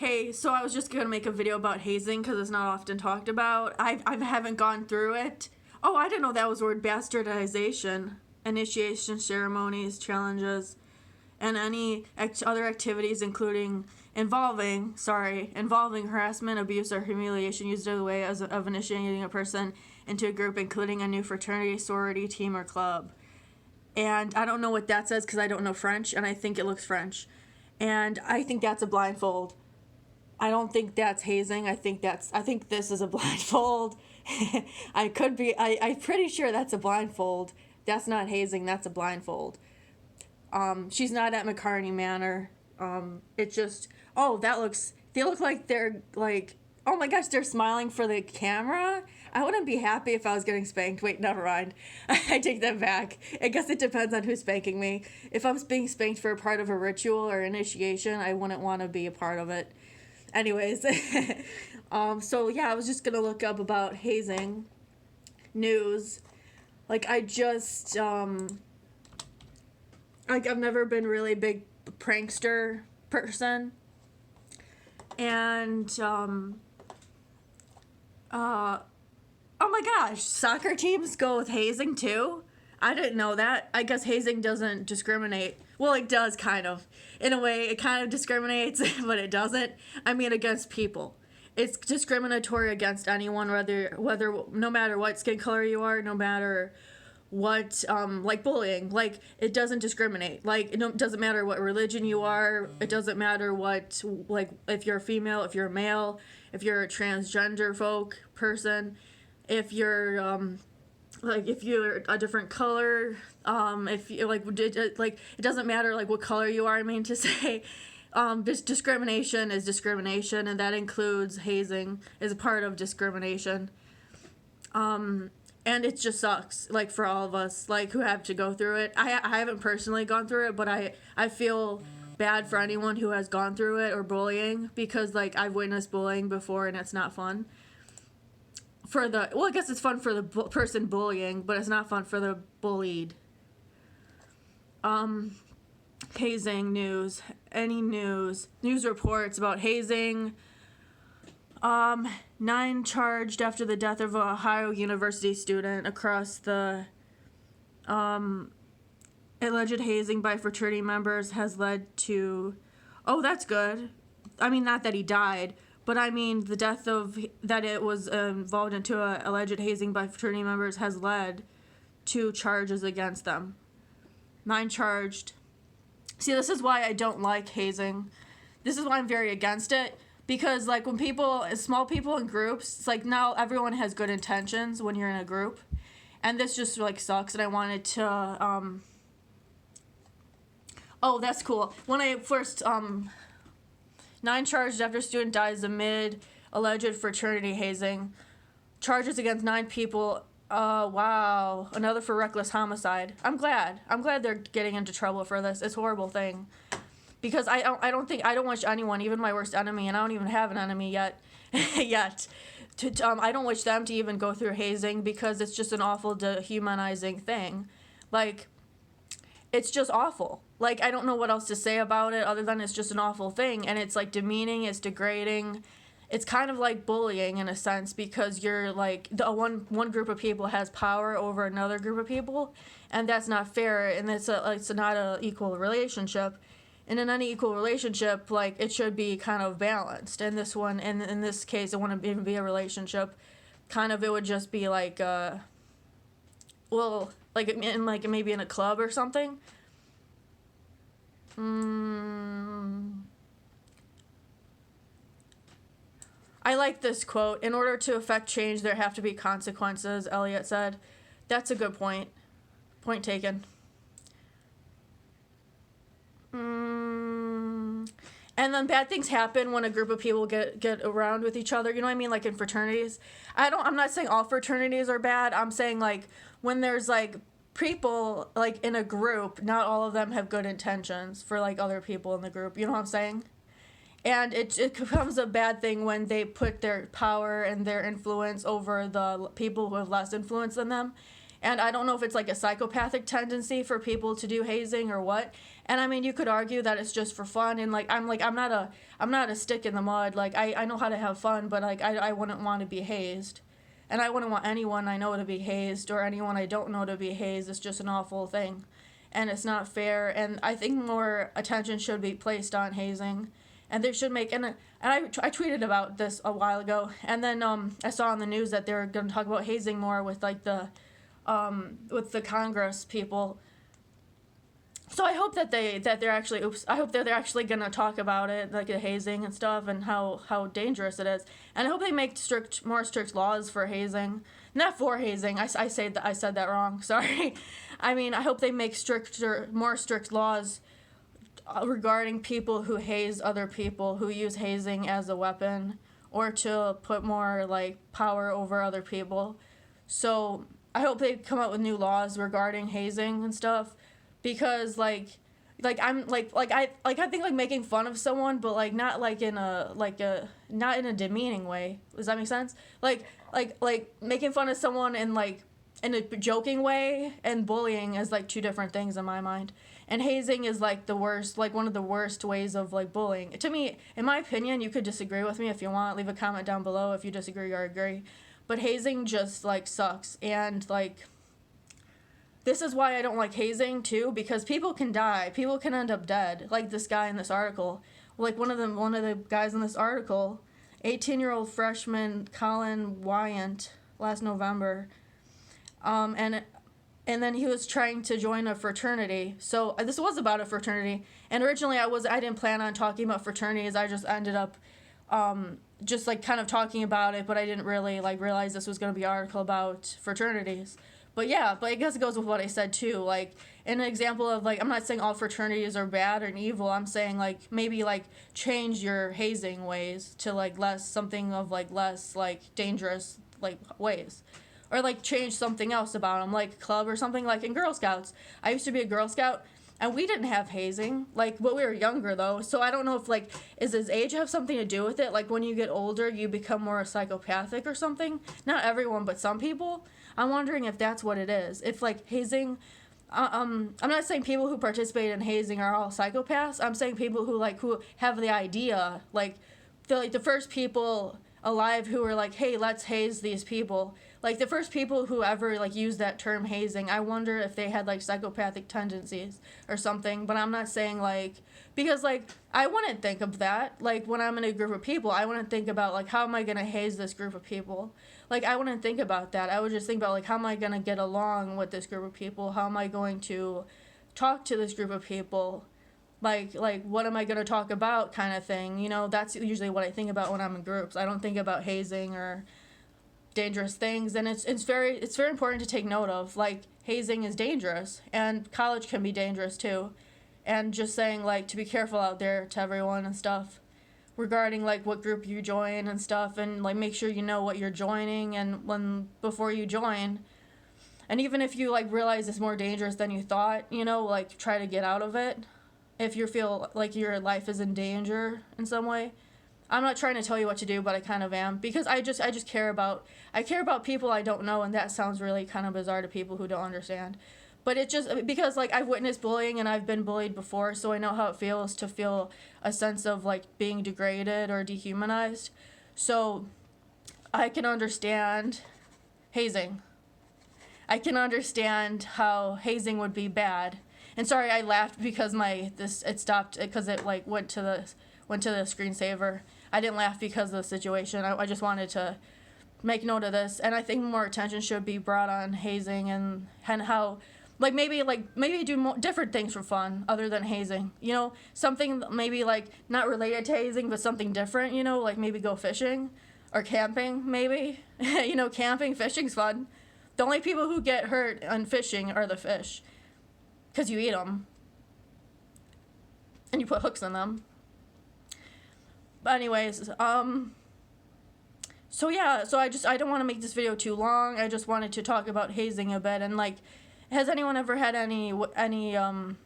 Hey, so I was just gonna make a video about hazing because it's not often talked about. I haven't gone through it. Oh, I didn't know that was the word bastardization. Initiation ceremonies, challenges, and any other activities involving harassment, abuse, or humiliation used as a way of initiating a person into a group, including a new fraternity, sorority, team, or club. And I don't know what that says because I don't know French, and I think it looks French. And I think that's a blindfold. I don't think that's hazing. I think this is a blindfold. I'm pretty sure that's a blindfold. That's not hazing, that's a blindfold. She's not at McCartney Manor. It just, they look like they're like, oh my gosh, they're smiling for the camera. I wouldn't be happy if I was getting spanked. Wait, never mind. I take that back. I guess it depends on who's spanking me. If I'm being spanked for a part of a ritual or initiation, I wouldn't want to be a part of it. Anyways, so yeah, I was just gonna look up about hazing news. Like, I've never been really a big prankster person, and oh my gosh, soccer teams go with hazing too? I didn't know that. I guess hazing doesn't discriminate. Well, it does, kind of. In a way, it kind of discriminates, but it doesn't. I mean, against people. It's discriminatory against anyone, whether no matter what skin color you are, no matter what, like bullying. Like, it doesn't discriminate. Like, it doesn't matter what religion you are. It doesn't matter what, like, if you're a female, if you're a male, if you're a transgender person, if you're, if you're a different color, if you it doesn't matter like what color you are. I mean to say, discrimination is discrimination, and that includes hazing is a part of discrimination. And it just sucks, like, for all of us, like, who have to go through it. I haven't personally gone through it, but I feel bad for anyone who has gone through it, or bullying, because like I've witnessed bullying before, and it's not fun. I guess it's fun for the person bullying, but it's not fun for the bullied. Hazing news. Any news reports about hazing. 9 charged after the death of an Ohio University student across the alleged hazing by fraternity members has led to, oh, that's good. I mean, not that he died, but I mean, the death that it was involved into a alleged hazing by fraternity members has led to charges against them. 9 charged. See, this is why I don't like hazing. This is why I'm very against it. Because, like, when small people in groups, it's like, now everyone has good intentions when you're in a group. And this just, like, sucks. And I wanted to, oh, that's cool. When I first, 9 charged after student dies amid alleged fraternity hazing. Charges against 9 people. Wow. Another for reckless homicide. I'm glad they're getting into trouble for this. It's a horrible thing. Because I don't wish anyone, even my worst enemy, and I don't even have an enemy yet, I don't wish them to even go through hazing, because it's just an awful, dehumanizing thing. Like, it's just awful. Like, I don't know what else to say about it other than it's just an awful thing, and it's, like, demeaning, it's degrading. It's kind of like bullying in a sense, because you're, like, one group of people has power over another group of people, and that's not fair, and it's not an equal relationship. And in any equal relationship, like, it should be kind of balanced. And in this case, it wouldn't even be a relationship. Kind of, it would just be like, maybe in a club or something. I like this quote. In order to affect change, there have to be consequences, Eliot said. That's a good point. Point taken. And then bad things happen when a group of people get around with each other. You know what I mean? Like in fraternities. I'm not saying all fraternities are bad. I'm saying, like, when there's, like, people, like, in a group, not all of them have good intentions for, like, other people in the group. You know what I'm saying? And it becomes a bad thing when they put their power and their influence over the people who have less influence than them. And I don't know if it's like a psychopathic tendency for people to do hazing or what. And I mean, you could argue that it's just for fun. And I'm not a stick in the mud. Like I know how to have fun, but like I wouldn't want to be hazed. And I wouldn't want anyone I know to be hazed or anyone I don't know to be hazed. It's just an awful thing. And it's not fair. And I think more attention should be placed on hazing. And they should make, and I tweeted about this a while ago. And then I saw on the news that they were going to talk about hazing more with like with the Congress people. So I hope that they're actually gonna talk about it, like the hazing and stuff, and how dangerous it is. And I hope they make more strict laws for hazing, not for hazing. I said that wrong. Sorry. I mean, I hope they make more strict laws regarding people who haze other people, who use hazing as a weapon, or to put more like power over other people. So I hope they come up with new laws regarding hazing and stuff, because I think like making fun of someone, but like not like in a not in a demeaning way. Does that make sense? Like making fun of someone in a joking way, and bullying is like two different things in my mind. And hazing is like the worst, like one of the worst ways of like bullying. To me, in my opinion, you could disagree with me if you want. Leave a comment down below if you disagree or agree. But hazing just like sucks, and like this is why I don't like hazing too, because people can die. People can end up dead. Like this guy in this article. Like one of the guys in this article, 18-year-old freshman Colin Wyant, last November. And then he was trying to join a fraternity. So this was about a fraternity. And originally I didn't plan on talking about fraternities. I just ended up just like kind of talking about it, but I didn't really like realize this was going to be an article about fraternities. But yeah, but I guess it goes with what I said too. Like an example of like, I'm not saying all fraternities are bad or evil. I'm saying like maybe like change your hazing ways to like less like dangerous like ways. Or like change something else about them, like club or something. Like in Girl Scouts, I used to be a Girl Scout, and we didn't have hazing, like, but we were younger though. So I don't know if like, is his age have something to do with it? Like when you get older, you become more psychopathic or something. Not everyone, but some people. I'm wondering if that's what it is. If like hazing, I'm not saying people who participate in hazing are all psychopaths. I'm saying people who have the idea, like the first people alive who were like, hey, let's haze these people. Like the first people who ever like used that term hazing, I wonder if they had like psychopathic tendencies or something. But I'm not saying like, because like I wouldn't think of that. Like when I'm in a group of people, I wouldn't think about like, how am I gonna haze this group of people? Like I wouldn't think about that. I would just think about like, how am I gonna get along with this group of people? How am I going to talk to this group of people? Like what am I going to talk about, kind of thing. You know, that's usually what I think about when I'm in groups. I don't think about hazing or dangerous things. And it's very important to take note of. Like hazing is dangerous, and college can be dangerous too. And just saying like to be careful out there to everyone and stuff regarding like what group you join and stuff, and like make sure you know what you're joining and before you join. And even if you like realize it's more dangerous than you thought, you know, like try to get out of it. If you feel like your life is in danger in some way. I'm not trying to tell you what to do, but I kind of am, because I just care about people I don't know, and that sounds really kind of bizarre to people who don't understand. But it's just because like I've witnessed bullying and I've been bullied before, so I know how it feels to feel a sense of like being degraded or dehumanized. So I can understand hazing. I can understand how hazing would be bad. And sorry, I laughed because it stopped because it like went to the screensaver. I didn't laugh because of the situation. I just wanted to make note of this, and I think more attention should be brought on hazing and how maybe do different things for fun other than hazing. You know, something maybe like not related to hazing, but something different. You know, like maybe go fishing or camping. Maybe you know, camping, fishing's fun. The only people who get hurt on fishing are the fish. Because you eat them. And you put hooks in them. But anyways, so yeah, so I don't want to make this video too long. I just wanted to talk about hazing a bit. And like, has anyone ever had any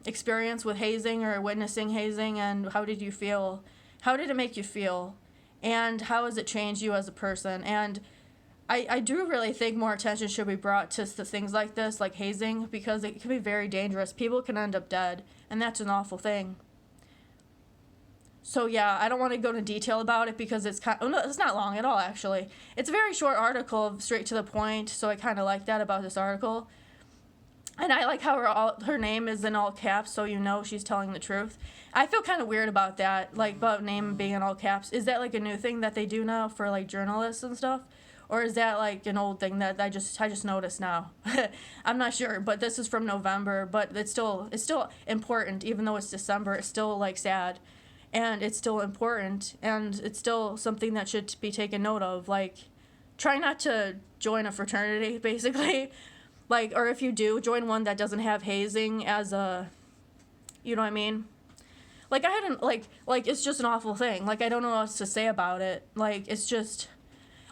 experience with hazing or witnessing hazing? And how did you feel? How did it make you feel? And how has it changed you as a person? And I do really think more attention should be brought to things like this, like hazing, because it can be very dangerous. People can end up dead, and that's an awful thing. So yeah, I don't want to go into detail about it because it's it's not long at all, actually. It's a very short article, straight to the point, so I kind of like that about this article. And I like how her name is in all caps, so you know she's telling the truth. I feel kind of weird about that, like about name being in all caps. Is that like a new thing that they do now for like journalists and stuff? Or is that like an old thing that I just noticed now? I'm not sure, but this is from November, but it's still important, even though it's December. It's still like sad, and it's still important, and it's still something that should be taken note of. Like, try not to join a fraternity, basically. Like, or if you do, join one that doesn't have hazing as a, you know what I mean? Like, I hadn't, like, it's just an awful thing. Like, I don't know what else to say about it. Like, it's just,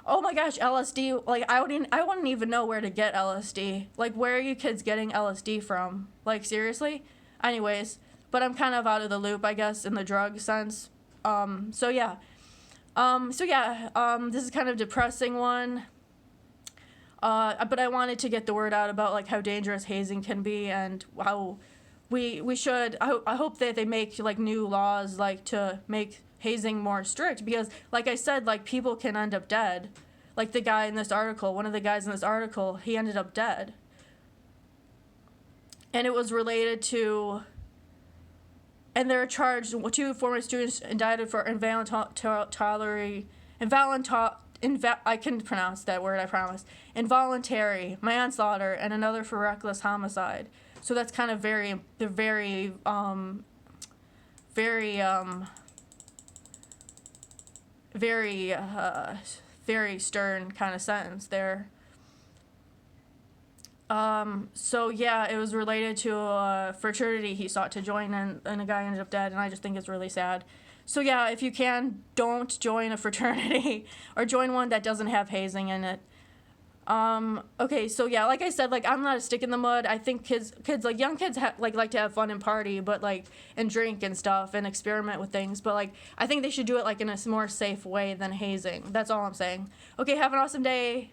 oh my gosh, LSD, like, I wouldn't even know where to get LSD. Like, where are you kids getting LSD from? Like, seriously? Anyways, but I'm kind of out of the loop, I guess, in the drug sense. So yeah, this is kind of a depressing one. But I wanted to get the word out about like how dangerous hazing can be, and how we should. I hope that they make like new laws like to make hazing more strict, because like I said, like people can end up dead. Like the guy in this article, one of the guys in this article, he ended up dead, and it was related to. And they're charged. 2 former students indicted for I can pronounce that word, I promise. Involuntary manslaughter, and another for reckless homicide. So that's kind of very stern kind of sentence there. So yeah, it was related to a fraternity he sought to join, and a guy ended up dead, and I just think it's really sad. So yeah, if you can, don't join a fraternity, or join one that doesn't have hazing in it. Okay, so yeah, like I said, like I'm not a stick in the mud. I think kids like young kids like to have fun and party, but like and drink and stuff and experiment with things. But like I think they should do it like in a more safe way than hazing. That's all I'm saying. Okay, have an awesome day.